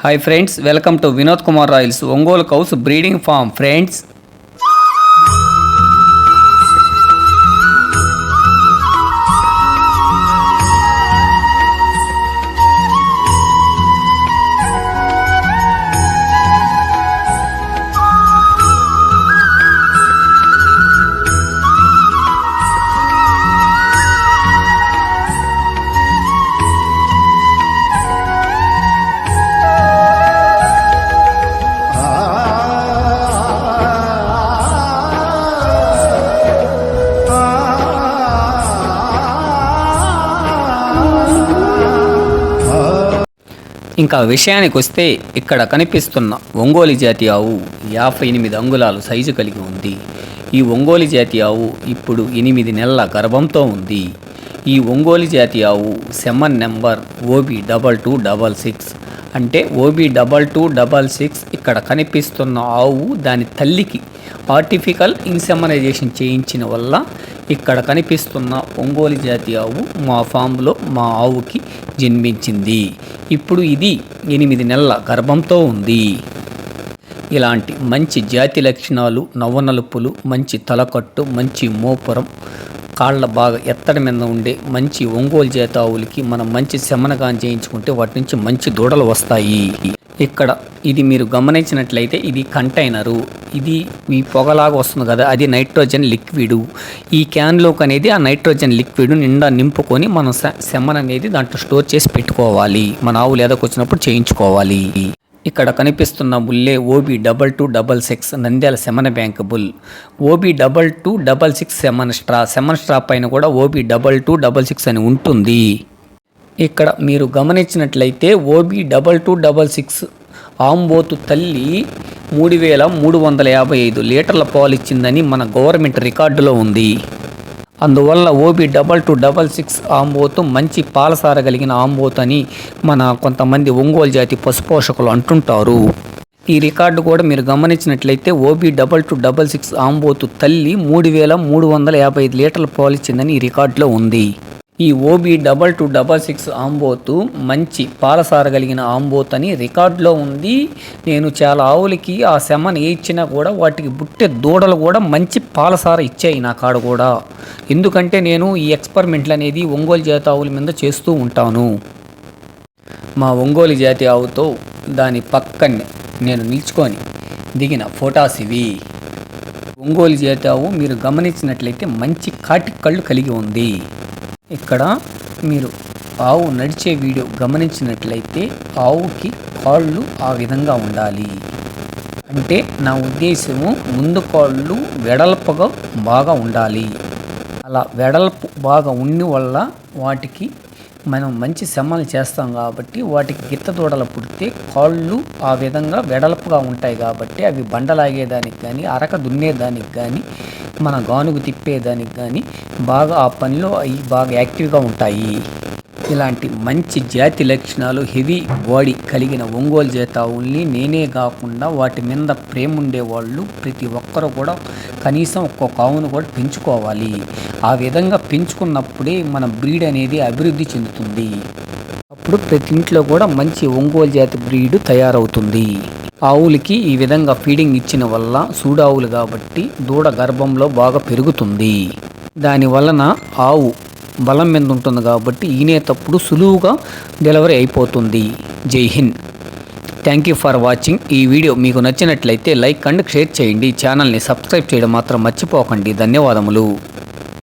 Hi friends, welcome to Vinod Kumar Royals Ongole cows breeding farm friends. ఇంకా విషయానికి వస్తే ఇక్కడ కనిపిస్తున్న ఒంగోలు జాతి ఆవు 58 అంగుళాలు సైజు కలిగి ఉంది. ఈ ఒంగోలు జాతి ఆవు ఇప్పుడు 8 నెలల గర్భంతో ఉంది. ఈ ఒంగోలు జాతి ఆవు సెమన్ నెంబర్ OB2266 అంటే OB2266. ఇక్కడ కనిపిస్తున్న ఆవు దాని తల్లికి ఆర్టిఫిషియల్ ఇన్సెమినైజేషన్ చేయించిన వల్ల ఇక్కడ కనిపిస్తున్న ఒంగోలు జాతి ఆవు మా ఫామ్లో మా ఆవుకి జన్మించింది. ఇప్పుడు ఇది 8 నెలల గర్భంతో ఉంది. ఇలాంటి మంచి జాతి లక్షణాలు, నవనలుపులు, మంచి తలకట్టు, మంచి మోపురం, కాళ్ళ బాగా ఎత్తడి మీద ఉండే మంచి ఒంగోలు జాతి ఆవులకి మనం మంచి సెమనగాన్ చేయించుకుంటే వాటి నుంచి మంచి దూడలు వస్తాయి. ఇక్కడ ఇది మీరు గమనించినట్లయితే ఇది కంటైనరు, ఇది మీ పొగలాగా వస్తుంది కదా, అది నైట్రోజన్ లిక్విడ్. ఈ క్యాన్లోకి అనేది ఆ నైట్రోజన్ లిక్విడ్ నిండా నింపుకొని మనం సెమన్ అనేది దాంట్లో స్టోర్ చేసి పెట్టుకోవాలి. మన ఆవులు ఎదకొచ్చినప్పుడు చేయించుకోవాలి. ఇక్కడ కనిపిస్తున్న బుల్లే OB2266 Nandyal semen bank bull. OB2266 semen straw పైన కూడా OB2266 అని ఉంటుంది. ఇక్కడ మీరు గమనించినట్లయితే OB2266 ఆంబోతు తల్లి 3355 లీటర్ల పాలు ఇచ్చిందని మన గవర్నమెంట్ రికార్డులో ఉంది. అందువల్ల OB2266 ఆంబోతు మంచి పాలసార కలిగిన ఆంబోతు అని మన కొంతమంది ఒంగోలు జాతి పశుపోషకులు అంటుంటారు. ఈ రికార్డు కూడా మీరు గమనించినట్లయితే OB2266 ఆంబోతు తల్లి 3355 లీటర్ల పాలు ఇచ్చిందని ఈ రికార్డులో ఉంది. ఈ OB2266 ఆంబోతు మంచి పాలసార కలిగిన ఆంబోతు అని రికార్డులో ఉంది. నేను చాలా ఆవులకి ఆ సెమన్ ఏ ఇచ్చినా కూడా వాటికి బుట్టే దూడలు కూడా మంచి పాలసార ఇచ్చాయి నా కాడ కూడా. ఎందుకంటే నేను ఈ ఎక్స్పెరిమెంట్లు అనేది ఒంగోలు జాతి ఆవుల మీద చేస్తూ ఉంటాను. మా ఒంగోలు జాతి ఆవుతో దాని పక్కనే నేను నిల్చుకొని దిగిన ఫోటోస్ ఇవి. ఒంగోలు జాతి ఆవు మీరు గమనించినట్లయితే మంచి కాటి కళ్ళు కలిగి ఉంది. ఇక్కడ మీరు ఆవు నడిచే వీడియో గమనించినట్లయితే ఆవుకి కాళ్ళు ఆ విధంగా ఉండాలి. అంటే నా ఉద్దేశము ముందు కాళ్ళు వెడల్పుగా బాగా ఉండాలి. అలా వెడల్పు బాగా ఉండి వల్ల వాటికి మనం మంచి సెమలు చేస్తాం కాబట్టి వాటికి గిత్త దూడలు పుడితే కాళ్ళు ఆ విధంగా వెడల్పుగా ఉంటాయి కాబట్టి అవి బండలాగేదానికి కానీ అరక దున్నేదానికి కానీ మన గానుగు తిప్పేదానికి కానీ బాగా ఆ పనిలో అవి బాగా యాక్టివ్గా ఉంటాయి. ఇలాంటి మంచి జాతి లక్షణాలు హెవీ బాడీ కలిగిన ఒంగోలు జాతి ఆవుల్ని నేనే కాకుండా వాటి మీద ప్రేమ ఉండేవాళ్ళు ప్రతి ఒక్కరూ కూడా కనీసం ఒక్కొక్క ఆవును కూడా పెంచుకోవాలి. ఆ విధంగా పెంచుకున్నప్పుడే మన బ్రీడ్ అనేది అభివృద్ధి చెందుతుంది. అప్పుడు ప్రతి ఇంట్లో కూడా మంచి ఒంగోలు జాతి బ్రీడ్ తయారవుతుంది. ఆవులకి ఈ విధంగా ఫీడింగ్ ఇచ్చిన వల్ల సూడావులు కాబట్టి దూడ గర్భంలో బాగా పెరుగుతుంది. దాని వలన ఆవు బలం మీద ఉంటుంది కాబట్టి ఈనేటప్పుడు సులువుగా డెలివరీ అయిపోతుంది. జై Hind. Thank you for watching. ఈ వీడియో మీకు నచ్చినట్లయితే లైక్ అండ్ షేర్ చేయండి. ఛానల్ని సబ్స్క్రైబ్ చేయడం మాత్రం మర్చిపోకండి. ధన్యవాదములు.